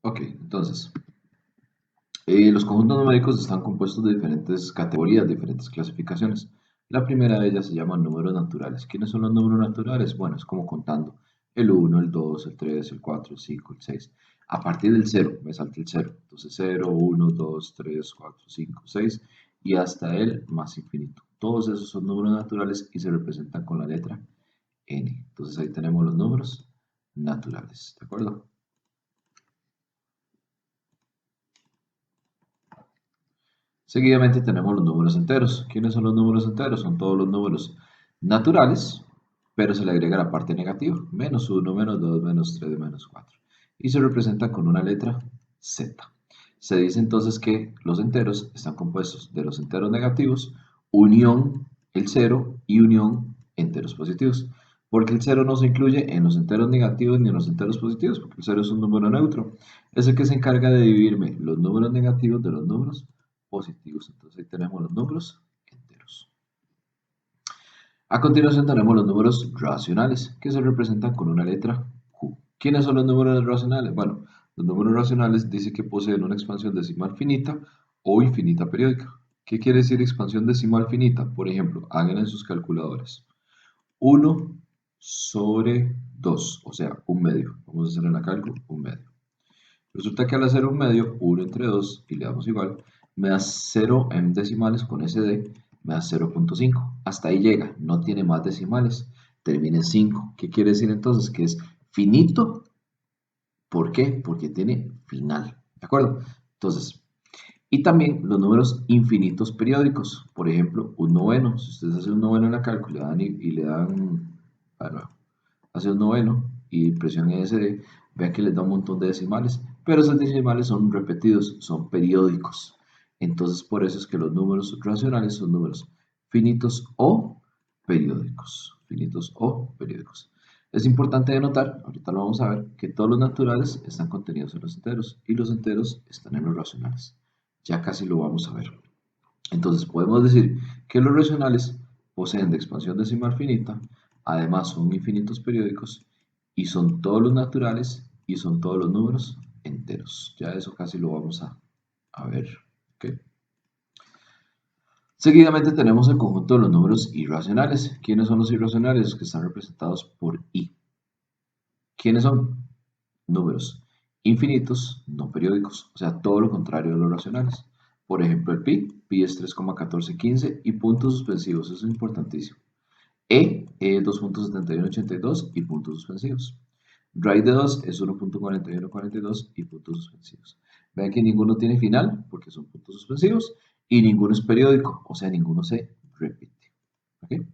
Ok, entonces, los conjuntos numéricos están compuestos de diferentes categorías, diferentes clasificaciones. La primera de ellas se llama números naturales. ¿Quiénes son los números naturales? Bueno, es como contando el 1, el 2, el 3, el 4, el 5, el 6. A partir del 0, me salta el 0. Entonces 0, 1, 2, 3, 4, 5, 6 y hasta el más infinito. Todos esos son números naturales y se representan con la letra n. Entonces ahí tenemos los números naturales, ¿de acuerdo? Seguidamente tenemos los números enteros. ¿Quiénes son los números enteros? Son todos los números naturales, pero se le agrega la parte negativa. Menos 1, menos 2, menos 3, menos 4. Y se representa con una letra Z. Se dice entonces que los enteros están compuestos de los enteros negativos, unión el 0 y unión enteros positivos. Porque el 0 no se incluye en los enteros negativos ni en los enteros positivos, porque el 0 es un número neutro. Es el que se encarga de dividirme los números negativos de los números positivos. Entonces ahí tenemos los números enteros. A continuación tenemos los números racionales, que se representan con una letra Q. ¿Quiénes son los números racionales? Bueno, los números racionales dice que poseen una expansión decimal finita o infinita periódica. ¿Qué quiere decir expansión decimal finita? Por ejemplo, hagan en sus calculadores. 1 sobre 2, o sea, un medio. Vamos a hacer en la cálculo un medio. Resulta que al hacer un medio, 1 entre 2, y le damos igual, me da 0 en decimales con SD, me da 0.5. Hasta ahí llega, no tiene más decimales, termina en 5. ¿Qué quiere decir entonces? Que es finito. ¿Por qué? Porque tiene final. ¿De acuerdo? Entonces, y también los números infinitos periódicos. Por ejemplo, un noveno. Si ustedes hacen un noveno en la cálculo y le dan, bueno, hace un noveno y presionan SD, vean que les da un montón de decimales, pero esos decimales son repetidos, son periódicos. Entonces, por eso es que los números racionales son números finitos o periódicos. Finitos o periódicos. Es importante denotar, ahorita lo vamos a ver, que todos los naturales están contenidos en los enteros y los enteros están en los racionales. Ya casi lo vamos a ver. Entonces, podemos decir que los racionales poseen de expansión decimal finita, además son infinitos periódicos y son todos los naturales y son todos los números enteros. Ya eso casi lo vamos a ver. ¿Okay? Seguidamente tenemos el conjunto de los números irracionales. ¿Quiénes son los irracionales? Los que están representados por I. ¿Quiénes son? Números infinitos, no periódicos, o sea, todo lo contrario de los racionales. Por ejemplo, el pi es 3,1415 y puntos suspensivos, eso es importantísimo. Es 2.7182 y puntos suspensivos. Raíz de 2 es 1.4142 y puntos suspensivos. Vean que ninguno tiene final porque son puntos suspensivos y ninguno es periódico, o sea, ninguno se repite. ¿Okay?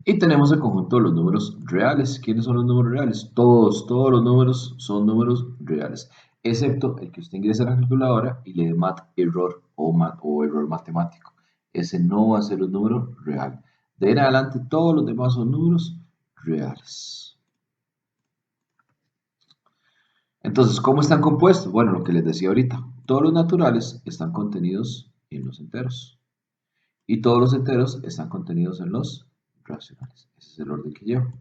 Y tenemos el conjunto de los números reales. ¿Quiénes son los números reales? Todos los números son números reales, excepto el que usted ingresa a la calculadora y le dé error o error matemático. Ese no va a ser un número real. De ahí en adelante, todos los demás son números reales. Entonces, ¿cómo están compuestos? Bueno, lo que les decía ahorita. Todos los naturales están contenidos en los enteros. Y todos los enteros están contenidos en los racionales. Ese es el orden que llevo.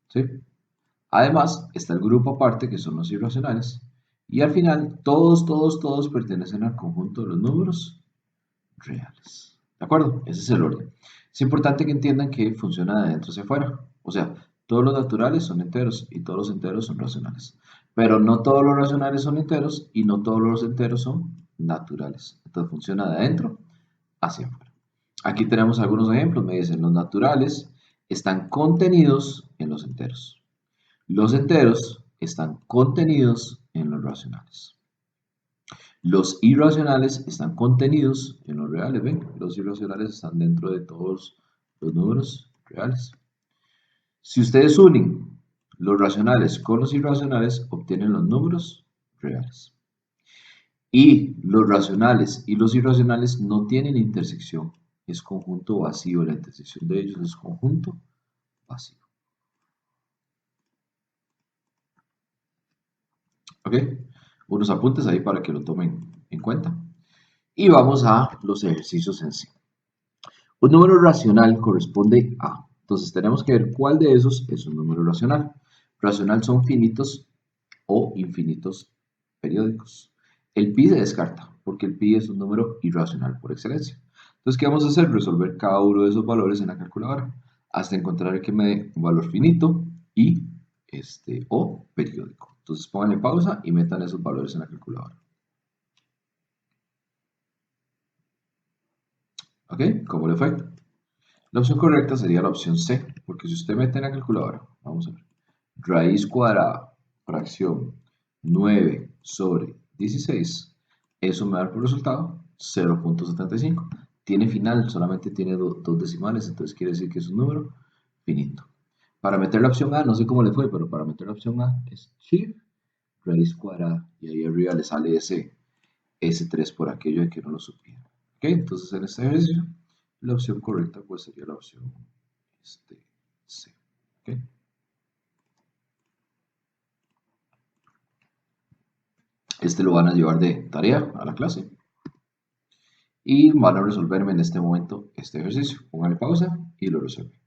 ¿Sí? Además, está el grupo aparte, que son los irracionales. Y al final, todos pertenecen al conjunto de los números reales. ¿De acuerdo? Ese es el orden. Es importante que entiendan que funciona de adentro hacia afuera. O sea, todos los naturales son enteros y todos los enteros son racionales. Pero no todos los racionales son enteros y no todos los enteros son naturales. Entonces funciona de adentro hacia afuera. Aquí tenemos algunos ejemplos. Me dicen, los naturales están contenidos en los enteros. Los enteros están contenidos en los racionales. Los irracionales están contenidos en los reales. ¿Ven? Los irracionales están dentro de todos los números reales. Si ustedes unen los racionales con los irracionales, obtienen los números reales. Y los racionales y los irracionales no tienen intersección. Es conjunto vacío. La intersección de ellos es conjunto vacío. ¿Ok? Unos apuntes ahí para que lo tomen en cuenta. Y vamos a los ejercicios en sí. Un número racional corresponde a. Entonces tenemos que ver cuál de esos es un número racional. Racional son finitos o infinitos periódicos. El pi se descarta, porque el pi es un número irracional por excelencia. Entonces, ¿qué vamos a hacer? Resolver cada uno de esos valores en la calculadora, hasta encontrar el que me dé un valor finito y o periódico. Entonces, pónganle pausa y metan esos valores en la calculadora. ¿Ok? ¿Cómo le fue? La opción correcta sería la opción C, porque si usted mete en la calculadora, vamos a ver, raíz cuadrada, fracción 9 sobre 16, eso me da por resultado 0.75. Tiene final, solamente tiene dos decimales, entonces quiere decir que es un número finito. Para meter la opción A, no sé cómo le fue, pero para meter la opción A es shift, raíz cuadrada, y ahí arriba le sale ese 3 por aquello de que no lo supiera. ¿Ok? Entonces en este ejercicio, la opción correcta pues sería la opción C. ¿Ok? Lo van a llevar de tarea a la clase y van a resolverme en este momento este ejercicio. Pónganle pausa y lo resuelven.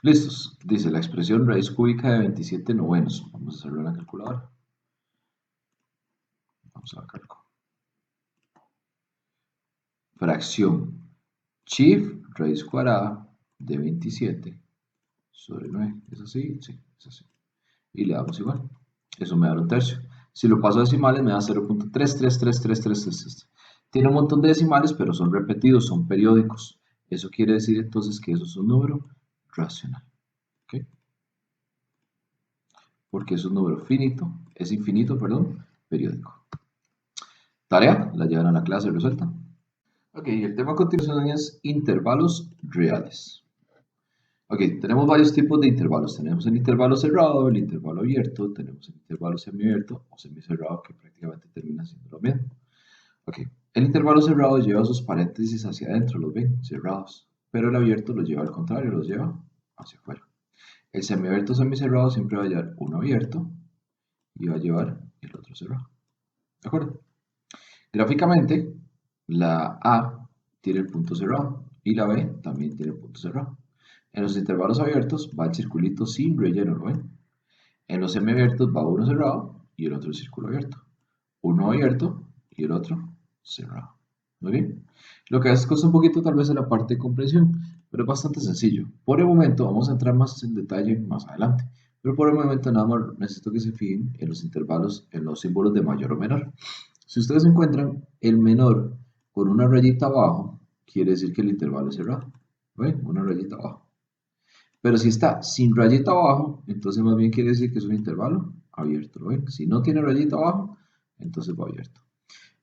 Listos. Dice la expresión raíz cúbica de 27 novenos. Vamos a hacerlo en la calculadora. Vamos a la calculadora. Fracción shift raíz cuadrada de 27 sobre 9. ¿Es así? Sí, es así. Y le damos igual. Eso me da un tercio. Si lo paso a decimales me da 0.3333333. Tiene un montón de decimales, pero son repetidos, son periódicos. Eso quiere decir entonces que eso es un número racional. ¿Okay? Porque es un número finito, es infinito, perdón, periódico. Tarea, la llevan a la clase resuelta. Ok, el tema a continuación es intervalos reales. Ok, tenemos varios tipos de intervalos. Tenemos el intervalo cerrado, el intervalo abierto, tenemos el intervalo semiabierto o semicerrado que prácticamente termina siendo lo mismo. Ok, el intervalo cerrado lleva sus paréntesis hacia adentro, los ven, cerrados. Pero el abierto los lleva al contrario, los lleva hacia afuera. El semiabierto semicerrado siempre va a llevar uno abierto y va a llevar el otro cerrado. ¿De acuerdo? Gráficamente, la A tiene el punto cerrado y la B también tiene el punto cerrado. En los intervalos abiertos va el circulito sin relleno, ¿lo ven? En los semiabiertos va uno cerrado y el otro círculo abierto. Uno abierto y el otro cerrado. Muy bien. Lo que a veces cuesta un poquito tal vez en la parte de comprensión, pero es bastante sencillo. Por el momento vamos a entrar más en detalle más adelante. Pero por el momento nada más necesito que se fijen en los intervalos, en los símbolos de mayor o menor. Si ustedes encuentran el menor con una rayita abajo, quiere decir que el intervalo es cerrado. ¿Ven? Una rayita abajo. Pero si está sin rayita abajo, entonces más bien quiere decir que es un intervalo abierto. ¿Lo ven? Si no tiene rayita abajo, entonces va abierto.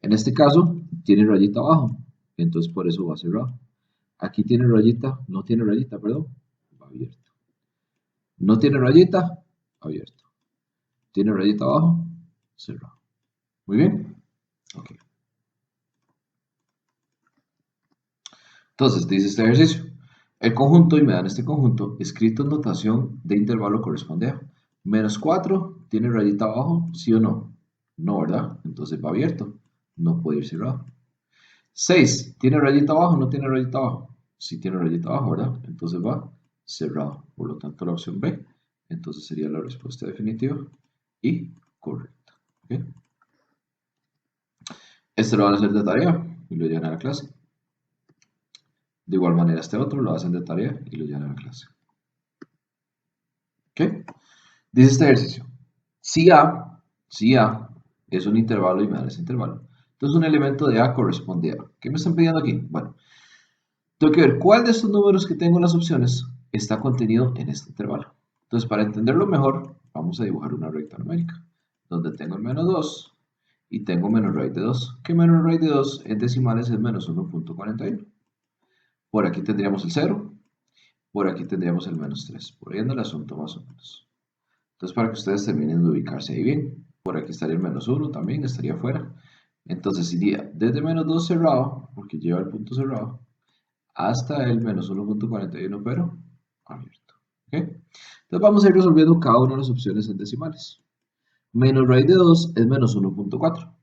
En este caso, tiene rayita abajo, entonces por eso va cerrado. Aquí tiene rayita, no tiene rayita, perdón, va abierto. No tiene rayita, abierto. Tiene rayita abajo, cerrado. Muy bien. Ok. Entonces, dice este ejercicio. El conjunto, y me dan este conjunto, escrito en notación de intervalo corresponde a menos 4, ¿tiene rayita abajo? ¿Sí o no? No, ¿verdad? Entonces va abierto. No puede ir cerrado. 6, ¿tiene rayita abajo? ¿No tiene rayita abajo? Sí tiene rayita abajo, ¿verdad? Entonces va cerrado. Por lo tanto, la opción B, entonces sería la respuesta definitiva y correcta. ¿Okay? Este lo van a hacer de tarea y lo llevan a la clase. De igual manera, este otro lo hacen de tarea y lo llevan a la clase. ¿Ok? Dice este ejercicio. Si A es un intervalo y me dan ese intervalo. Entonces un elemento de A corresponde a. ¿Qué me están pidiendo aquí? Bueno, tengo que ver cuál de estos números que tengo en las opciones está contenido en este intervalo. Entonces, para entenderlo mejor, vamos a dibujar una recta numérica, donde tengo el menos 2 y tengo menos raíz de 2. ¿Qué menos raíz de 2 en decimales es menos 1.41? Por aquí tendríamos el 0, por aquí tendríamos el menos 3. Por ahí anda el asunto más o menos. Entonces, para que ustedes terminen de ubicarse ahí bien, por aquí estaría el menos 1 también, estaría afuera. Entonces, iría desde menos 2 cerrado, porque lleva el punto cerrado, hasta el menos 1.41, pero abierto. ¿Okay? Entonces vamos a ir resolviendo cada una de las opciones en decimales. Menos raíz de 2 es menos 1.4.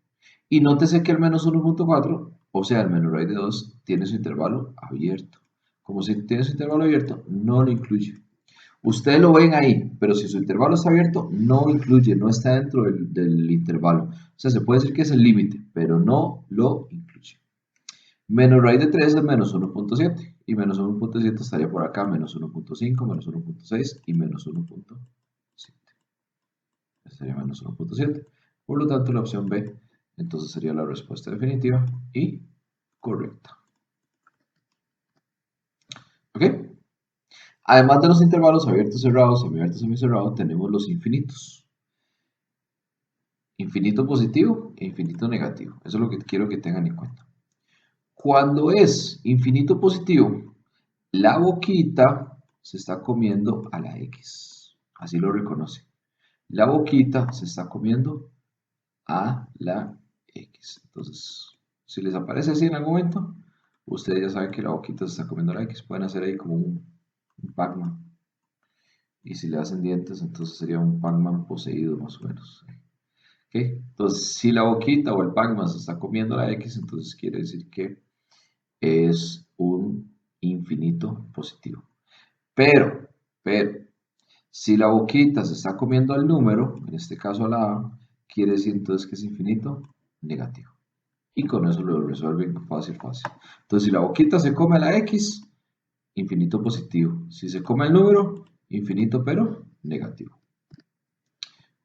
Y nótese que el menos 1.4, o sea, el menos raíz de 2, tiene su intervalo abierto. Como si tiene su intervalo abierto, no lo incluye. Ustedes lo ven ahí, pero si su intervalo está abierto, no incluye, no está dentro del intervalo. O sea, se puede decir que es el límite, pero no lo incluye. Menos raíz de 3 es menos 1.7. Y menos 1.7 estaría por acá, menos 1.5, menos 1.6 y menos 1.7. Estaría menos 1.7. Por lo tanto, la opción B, entonces sería la respuesta definitiva y correcta. ¿Ok? Además de los intervalos abiertos, cerrados, semiabiertos, semicerrados, tenemos los infinitos. Infinito positivo e infinito negativo. Eso es lo que quiero que tengan en cuenta. Cuando es infinito positivo, la boquita se está comiendo a la X. Así lo reconoce. La boquita se está comiendo a la X. Entonces, si les aparece así en algún momento, ustedes ya saben que la boquita se está comiendo a la X. Pueden hacer ahí como un Pac-Man. Y si le hacen dientes, entonces sería un Pac-Man poseído más o menos. ¿Okay? Entonces, si la boquita o el Pac-Man se está comiendo la X, entonces quiere decir que es un infinito positivo. Pero, si la boquita se está comiendo al número, en este caso a la A, quiere decir entonces que es infinito negativo. Y con eso lo resuelven fácil. Entonces, si la boquita se come a la X, infinito positivo. Si se come el número, infinito pero negativo.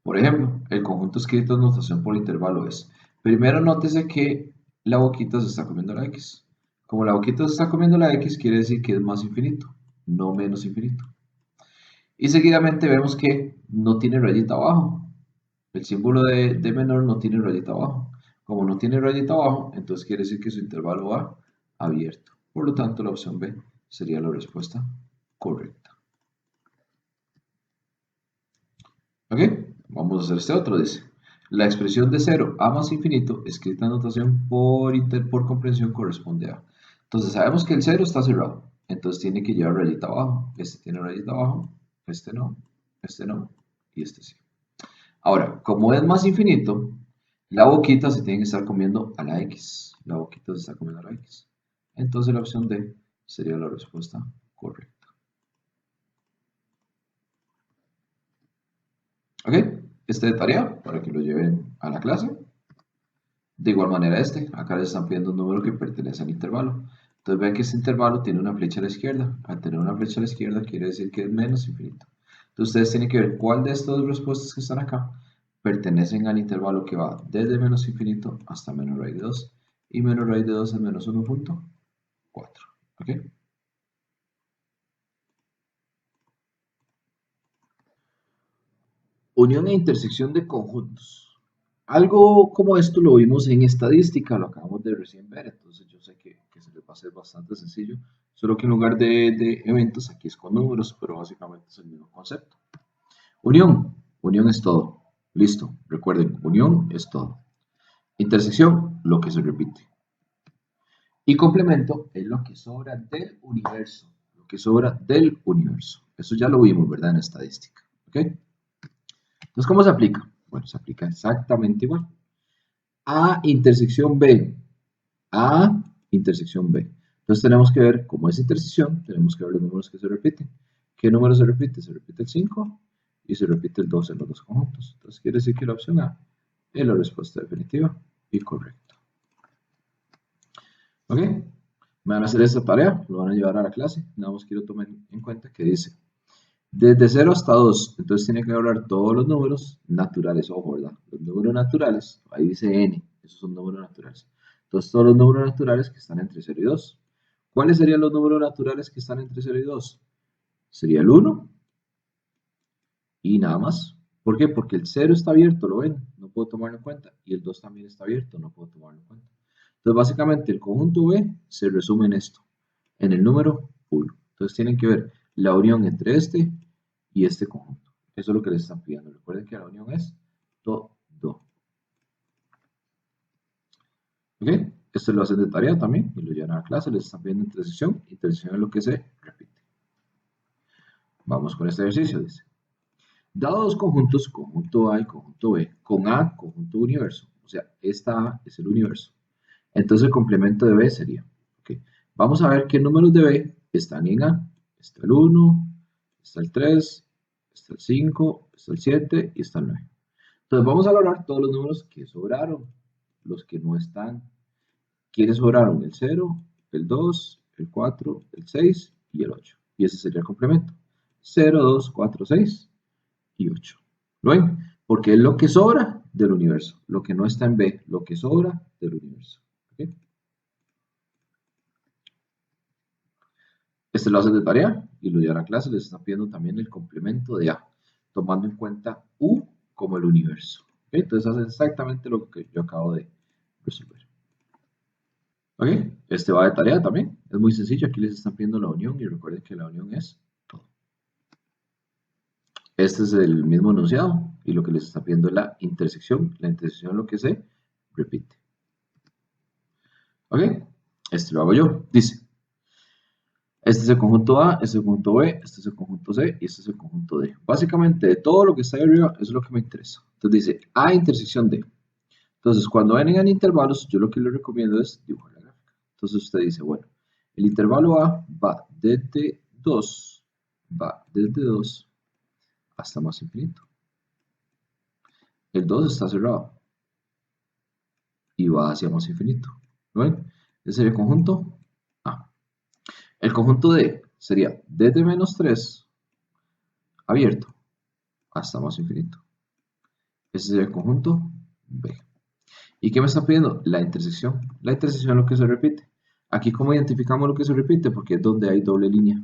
Por ejemplo, el conjunto escrito en notación por intervalo es, primero nótese que la boquita se está comiendo la X. Como la boquita se está comiendo la X, quiere decir que es más infinito, no menos infinito. Y seguidamente vemos que no tiene rayita abajo. El símbolo de menor no tiene rayita abajo. Como no tiene rayita abajo, entonces quiere decir que su intervalo va abierto. Por lo tanto, la opción B sería la respuesta correcta. ¿Ok? Vamos a hacer este otro, dice. La expresión de 0 a más infinito, escrita en notación por comprensión, corresponde a. Entonces sabemos que el 0 está cerrado. Entonces tiene que llevar rayita abajo. Este tiene rayita abajo, este no y este sí. Ahora, como es más infinito, la boquita se tiene que estar comiendo a la X. La boquita se está comiendo a la X. Entonces la opción D sería la respuesta correcta. ¿Ok? Este de tarea para que lo lleven a la clase. De igual manera acá les están pidiendo un número que pertenece al intervalo. Entonces ven que este intervalo tiene una flecha a la izquierda. Al tener una flecha a la izquierda quiere decir que es menos infinito. Entonces ustedes tienen que ver cuál de estas dos respuestas que están acá pertenecen al intervalo que va desde menos infinito hasta menos raíz de 2. Y menos raíz de 2 es menos 1.4. ¿Ok? Unión e intersección de conjuntos. Algo como esto lo vimos en estadística, lo acabamos de recién ver, entonces yo sé que se les va a hacer bastante sencillo, solo que en lugar de eventos aquí es con números, pero básicamente es el mismo concepto. Unión es todo. Listo, recuerden, unión es todo. Intersección, lo que se repite. Y complemento es lo que sobra del universo. Lo que sobra del universo. Eso ya lo vimos, ¿verdad? En estadística. ¿Ok? Entonces, ¿cómo se aplica? Bueno, se aplica exactamente igual. A intersección B. A intersección B. Entonces tenemos que ver cómo es intersección, tenemos que ver los números que se repiten. ¿Qué número se repite? Se repite el 5 y se repite el 2 en los dos conjuntos. Entonces quiere decir que la opción A es la respuesta definitiva y correcta. ¿Ok? Me van a hacer esta tarea, lo van a llevar a la clase. Nada más quiero tomar en cuenta que dice desde 0 hasta 2, entonces tiene que hablar todos los números naturales, ojo, ¿verdad? Los números naturales, ahí dice n, esos son números naturales. Entonces todos los números naturales que están entre 0 y 2. ¿Cuáles serían los números naturales que están entre 0 y 2? Sería el 1 y nada más. ¿Por qué? Porque el 0 está abierto, ¿lo ven? No puedo tomarlo en cuenta. Y el 2 también está abierto, no puedo tomarlo en cuenta. Entonces básicamente el conjunto B se resume en esto, en el número 1. Entonces tienen que ver la unión entre este y este conjunto. Eso es lo que les están pidiendo. Recuerden que la unión es todo. ¿Ok? Esto lo hacen de tarea también y lo llevan a la clase. Les están pidiendo intersección. Intersección es lo que se repite. Vamos con este ejercicio. Dice: dado dos conjuntos, conjunto A y conjunto B, con A, conjunto universo. O sea, esta A es el universo. Entonces el complemento de B sería, okay, vamos a ver qué números de B están en A. Está el 1, está el 3, está el 5, está el 7 y está el 9. Entonces vamos a agarrar todos los números que sobraron, los que no están. ¿Quiénes sobraron? El 0, el 2, el 4, el 6 y el 8. Y ese sería el complemento. 0, 2, 4, 6 y 8. ¿Lo ven? Porque es lo que sobra del universo. Lo que no está en B, lo que sobra del universo. ¿Okay? Este lo hacen de tarea y lo llevan a clase. Les están pidiendo también el complemento de A, tomando en cuenta U como el universo. ¿Okay? Entonces hacen exactamente lo que yo acabo de resolver. ¿Ok? Este va de tarea también. Es muy sencillo. Aquí les están pidiendo la unión y recuerden que la unión es todo. Este es el mismo enunciado y lo que les está pidiendo es la intersección. La intersección es lo que se repite. ¿Ok? Este lo hago yo. Dice, este es el conjunto A, este es el conjunto B, este es el conjunto C y este es el conjunto D. Básicamente, de todo lo que está ahí arriba es lo que me interesa. Entonces dice A intersección D. Entonces, cuando vengan intervalos, yo lo que les recomiendo es dibujar la gráfica. Entonces usted dice, bueno, el intervalo A va desde 2 hasta más infinito. El 2 está cerrado y va hacia más infinito. ¿Lo ven? Ese sería el conjunto A. El conjunto D sería desde menos 3 abierto hasta más infinito. Ese sería el conjunto B. ¿Y qué me está pidiendo? La intersección. La intersección es lo que se repite. Aquí, ¿cómo identificamos lo que se repite? Porque es donde hay doble línea.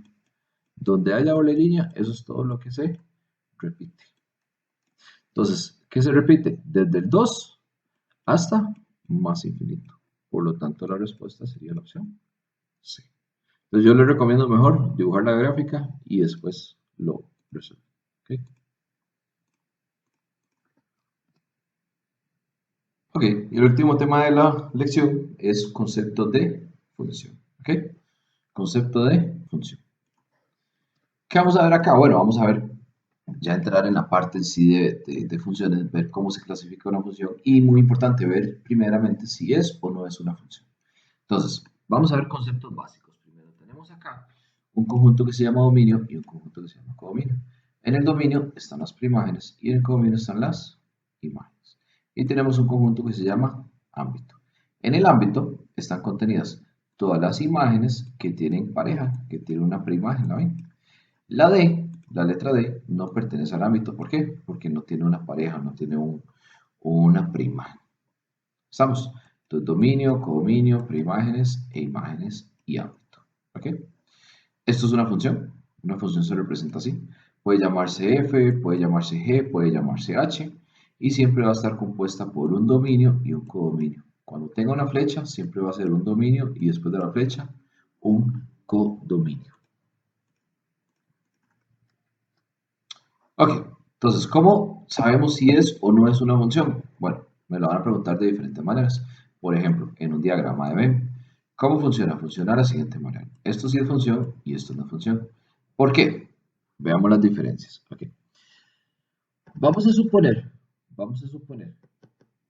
Donde haya doble línea, eso es todo lo que se repite. Entonces, ¿qué se repite? Desde el 2 hasta más infinito. Por lo tanto, la respuesta sería la opción C. Entonces, yo les recomiendo mejor dibujar la gráfica y después lo resuelvo. ¿Okay? Ok, y el último tema de la lección es concepto de función. ¿Ok? Concepto de función. ¿Qué vamos a ver acá? Bueno, vamos a ver, ya entrar en la parte en sí de funciones, ver cómo se clasifica una función y muy importante ver primeramente si es o no es una función. Entonces, vamos a ver conceptos básicos. Primero tenemos acá un conjunto que se llama dominio y un conjunto que se llama codominio. En el dominio están las primígenes y en el codominio están las imágenes. Y tenemos un conjunto que se llama ámbito. En el ámbito están contenidas todas las imágenes que tienen pareja, que tienen una primígena, ¿la ven? La D, la letra D, no pertenece al ámbito. ¿Por qué? Porque no tiene una pareja, no tiene una prima. ¿Estamos? Entonces, dominio, codominio, primígenes e imágenes y ámbito. ¿Ok? Esto es una función. Una función se representa así. Puede llamarse F, puede llamarse G, puede llamarse H. Y siempre va a estar compuesta por un dominio y un codominio. Cuando tenga una flecha, siempre va a ser un dominio y después de la flecha, un codominio. Ok, entonces, ¿cómo sabemos si es o no es una función? Bueno, me lo van a preguntar de diferentes maneras. Por ejemplo, en un diagrama de Venn. ¿Cómo funciona? Funciona de la siguiente manera. Esto sí es función y esto no es función. ¿Por qué? Veamos las diferencias. Okay. Vamos a suponer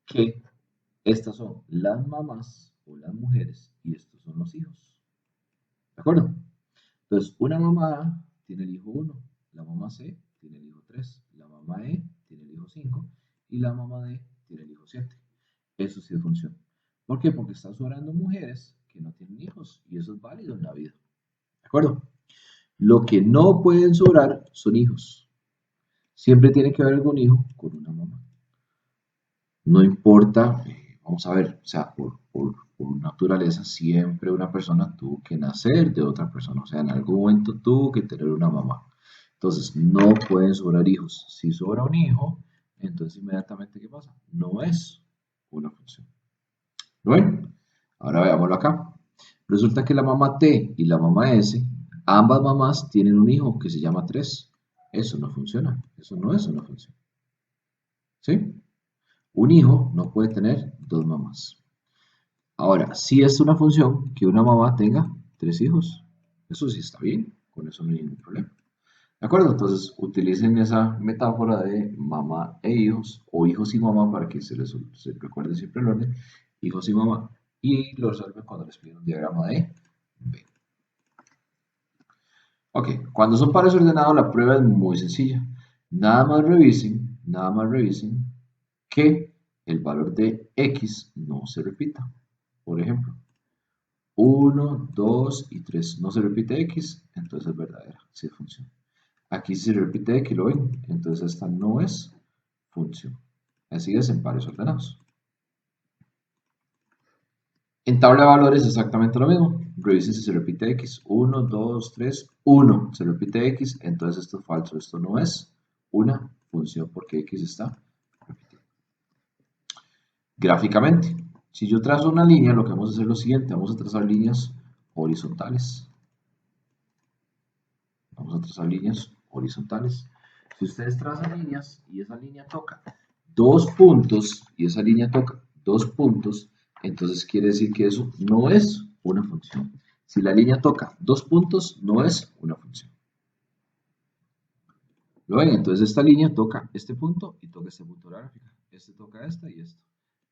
que estas son las mamás o las mujeres y estos son los hijos. ¿De acuerdo? Entonces, una mamá A tiene el hijo 1, la mamá C tiene el hijo 3, la mamá E tiene el hijo 5 y la mamá D tiene el hijo 7. Eso sí es función. ¿Por qué? Porque están sobrando mujeres que no tienen hijos y eso es válido en la vida. ¿De acuerdo? Lo que no pueden sobrar son hijos. Siempre tiene que haber algún hijo con una mamá. No importa, vamos a ver, o sea, por naturaleza siempre una persona tuvo que nacer de otra persona, o sea, en algún momento tuvo que tener una mamá. Entonces, no pueden sobrar hijos. Si sobra un hijo, entonces inmediatamente, ¿qué pasa? No es una función. Bueno, ahora veámoslo acá. Resulta que la mamá T y la mamá S, ambas mamás tienen un hijo que se llama 3. Eso no funciona. Eso no es una función. ¿Sí? Un hijo no puede tener dos mamás. Ahora, sí es una función que una mamá tenga 3 hijos. Eso sí está bien. Con eso no hay ningún problema. ¿De acuerdo? Entonces, utilicen esa metáfora de mamá e hijos, o hijos y mamá, para que se recuerde siempre el orden, hijos y mamá, y lo resuelven cuando les piden un diagrama de B. Ok, cuando son pares ordenados la prueba es muy sencilla. Nada más revisen que el valor de x no se repita. Por ejemplo, 1, 2 y 3 no se repite x, entonces es verdadera, sí es función. Aquí se repite x, ¿lo ven? Entonces esta no es función. Así es en pares ordenados. En tabla de valores es exactamente lo mismo. Revisen si se repite x. 1, 2, 3, 1. Se repite x, entonces esto es falso. Esto no es una función porque x está repitido. Gráficamente, si yo trazo una línea, lo que vamos a hacer es lo siguiente. Vamos a trazar líneas horizontales. Vamos a trazar líneas horizontales. Si ustedes trazan líneas y esa línea toca dos puntos y esa línea toca dos puntos, entonces quiere decir que eso no es una función. Si la línea toca dos puntos, no es una función. ¿Lo ven? Entonces esta línea toca este punto y toca este punto de la gráfica. Este toca este y esto.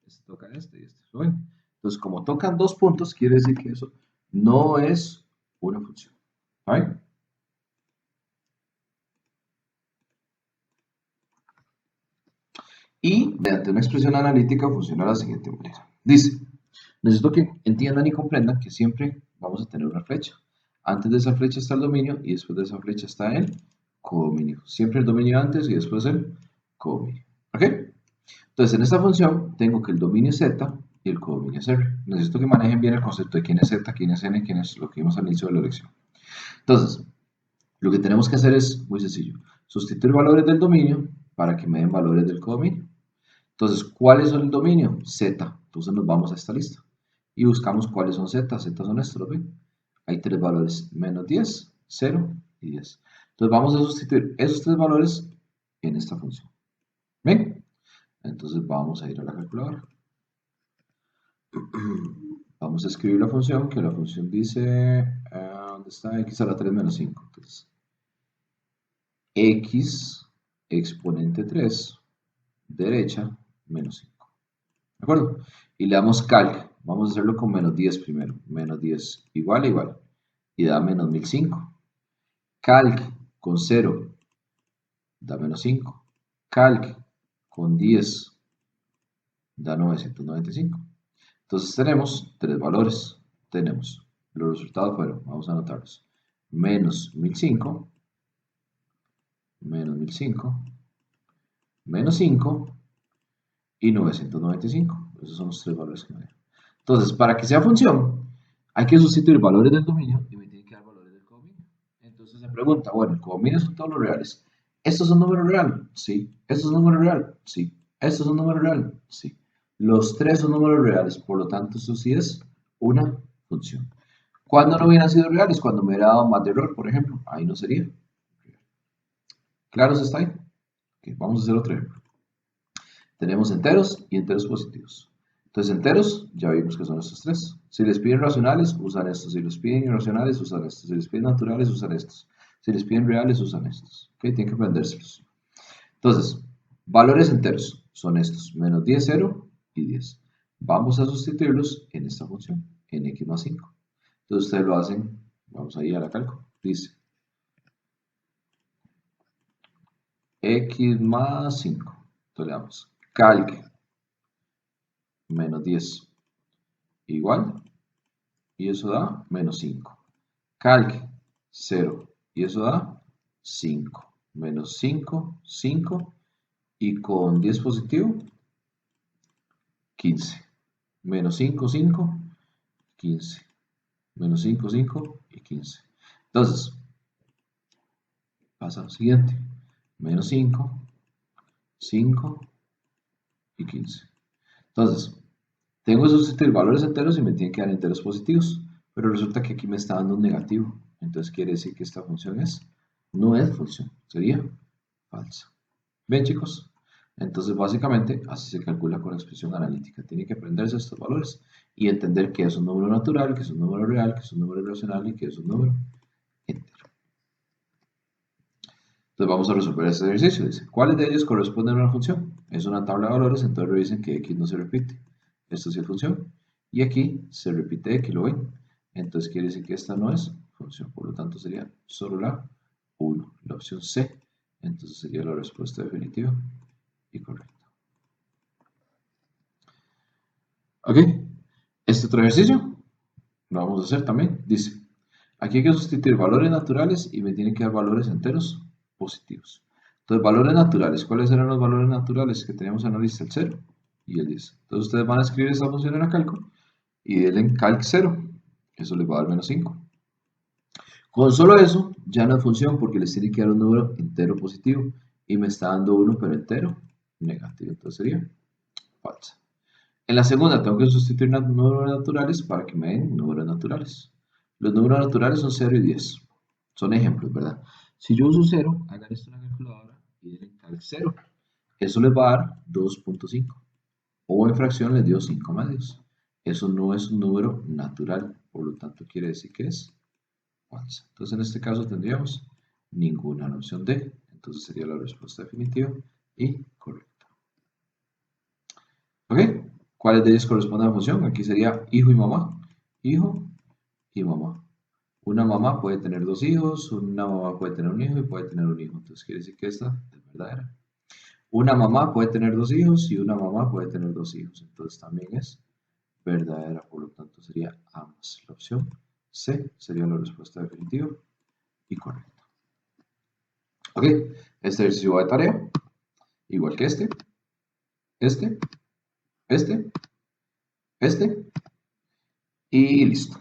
Este toca este y este. ¿Lo ven? Entonces como tocan dos puntos, quiere decir que eso no es una función. ¿Right? Y mediante una expresión analítica funciona de la siguiente manera. Dice, necesito que entiendan y comprendan que siempre vamos a tener una flecha. Antes de esa flecha está el dominio y después de esa flecha está el codominio. Siempre el dominio antes y después el codominio. ¿Ok? Entonces, en esta función tengo que el dominio es z y el codominio es r. Necesito que manejen bien el concepto de quién es z, quién es n, quién es lo que vimos al inicio de la lección. Entonces, lo que tenemos que hacer es muy sencillo. Sustituir valores del dominio para que me den valores del codominio. Entonces, ¿cuál es el dominio? Z. Entonces nos vamos a esta lista y buscamos cuáles son Z. Z son estos, ¿ven? Hay tres valores, menos 10, 0 y 10. Entonces vamos a sustituir esos tres valores en esta función. ¿Ven? Entonces vamos a ir a la calculadora. Vamos a escribir la función, que la función dice, ¿dónde está? X a la 3 menos 5. Entonces, X exponente 3, derecha, menos 5. ¿De acuerdo? Y le damos calc. Vamos a hacerlo con menos 10 primero. Menos 10 igual a igual. Y da menos 1005. Calc con 0 da menos 5. Calc con 10 da 995. Entonces tenemos tres valores. Tenemos, los resultados fueron, vamos a anotarlos, menos 1005, menos 1005, menos 5 y 995. Esos son los tres valores que me dieron. Entonces, para que sea función, hay que sustituir valores del dominio y me tiene que dar valores del codominio. Entonces se pregunta, bueno, el codominio son todos los reales. ¿Estos son números reales? Sí. ¿Estos son números reales? Sí. ¿Estos son números reales? Sí. Los tres son números reales, por lo tanto, esto sí es una función. ¿Cuándo no hubieran sido reales? Cuando me hubiera dado más de error, por ejemplo. Ahí no sería. ¿Claro se está ahí? Okay, vamos a hacer otro ejemplo. Tenemos enteros y enteros positivos. Entonces, enteros, ya vimos que son estos tres. Si les piden racionales, usan estos. Si les piden irracionales, usan estos. Si les piden naturales, usan estos. Si les piden reales, usan estos. ¿Ok? Tienen que aprendérselos. Entonces, valores enteros son estos. Menos 10, 0 y 10. Vamos a sustituirlos en esta función, en x más 5. Entonces, ustedes lo hacen, vamos a ir a la cálculo. Dice, x más 5. Entonces, le damos calc menos 10 igual, y eso da menos 5. Calc 0 y eso da 5. Menos 5, 5 y con 10 positivo 15. Menos 5, 5, 15. Menos 5, 5 y 15. Entonces, pasa lo siguiente. Menos 5, 5 y 15. Entonces, tengo que sustituir valores enteros y me tienen que dar enteros positivos. Pero resulta que aquí me está dando un negativo. Entonces quiere decir que esta función no es función. Sería falsa. ¿Ven, chicos? Entonces, básicamente, así se calcula con la expresión analítica. Tiene que aprenderse estos valores y entender que es un número natural, que es un número real, que es un número racional y que es un número entero. Entonces, vamos a resolver este ejercicio. Dice, ¿cuáles de ellos corresponden a una función? Es una tabla de valores, entonces revisen que x no se repite. Esto sí es función. Y aquí se repite x, ¿lo ven? Entonces, quiere decir que esta no es función. función. Por lo tanto, sería solo la 1, la opción C. Entonces sería la respuesta definitiva y correcta. Ok, este otro ejercicio lo vamos a hacer también. Dice, aquí hay que sustituir valores naturales y me tienen que dar valores enteros positivos. Entonces, valores naturales. ¿Cuáles eran los valores naturales que teníamos en la lista? El 0 y el 10. Entonces, ustedes van a escribir esta función en la calco y denle en calc 0. Eso les va a dar menos 5. Con solo eso, ya no es función porque les tiene que dar un número entero positivo y me está dando 1 pero entero negativo. Entonces sería falsa. En la segunda tengo que sustituir números naturales para que me den números naturales. Los números naturales son 0 y 10. Son ejemplos, ¿verdad? Si yo uso 0, hagan esto en la calculadora y den en calc 0. Eso les va a dar 2.5. O en fracción les dio 5 medios. Eso no es un número natural, por lo tanto quiere decir que es falsa. Entonces en este caso tendríamos ninguna, la opción D. Entonces sería la respuesta definitiva y correcta. ¿Ok? ¿Cuáles de ellos corresponden a la función? Aquí sería hijo y mamá. Hijo y mamá. Una mamá puede tener dos hijos, una mamá puede tener un hijo y puede tener un hijo. Entonces quiere decir que esta es verdadera. Una mamá puede tener dos hijos y una mamá puede tener dos hijos. Entonces también es verdadera. Por lo tanto sería ambas. La opción C sería la respuesta definitiva y correcta. Ok, este ejercicio va de tarea. Igual que este, este y listo.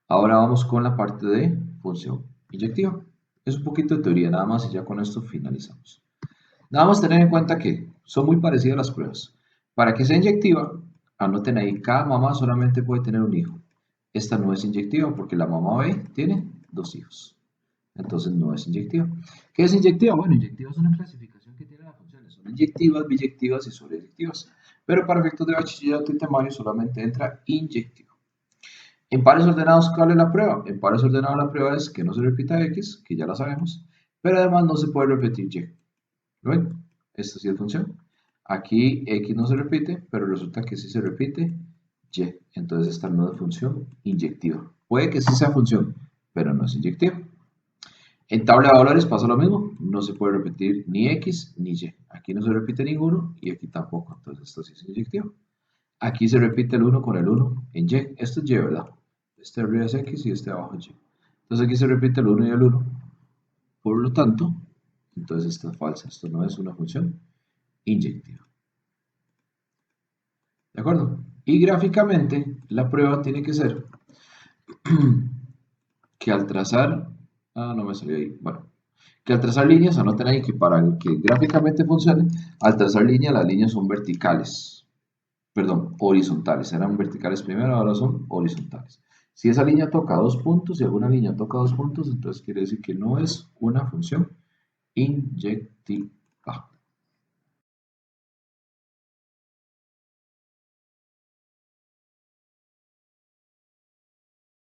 Ahora vamos con la parte de función inyectiva. Es un poquito de teoría nada más y ya con esto finalizamos. Nada más tener en cuenta que son muy parecidas las pruebas. Para que sea inyectiva, anoten ahí, cada mamá solamente puede tener un hijo. Esta no es inyectiva porque la mamá B tiene dos hijos. Entonces no es inyectiva. ¿Qué es inyectiva? Bueno, inyectiva es una clasificación que tiene las funciones. Son inyectivas, biyectivas y sobreyectivas. Pero para efectos de bachillerato y temario solamente entra inyectiva. En pares ordenados, ¿cuál es la prueba? En pares ordenados la prueba es que no se repita X, que ya la sabemos, pero además no se puede repetir Y. ¿Lo ven? Esta sí es función. Aquí X no se repite, pero resulta que sí se repite Y. Entonces esta no es función inyectiva. Puede que sí sea función, pero no es inyectiva. En tabla de valores pasa lo mismo. No se puede repetir ni X ni Y. Aquí no se repite ninguno y aquí tampoco. Entonces esto sí es inyectivo. Aquí se repite el 1 con el 1 en Y. Esto es Y, ¿verdad? Este arriba es X y este abajo es Y. Entonces aquí se repite el 1 y el 1. Por lo tanto, entonces esto es falsa. Esto no es una función inyectiva. ¿De acuerdo? Y gráficamente la prueba tiene que ser que al trazar... Ah, no me salió ahí. Bueno, que al trazar líneas, anoten ahí que para que gráficamente funcione, al trazar líneas, las líneas son verticales. Perdón, horizontales. Eran verticales primero, ahora son horizontales. Si esa línea toca dos puntos y alguna línea toca dos puntos, entonces quiere decir que no es una función inyectiva.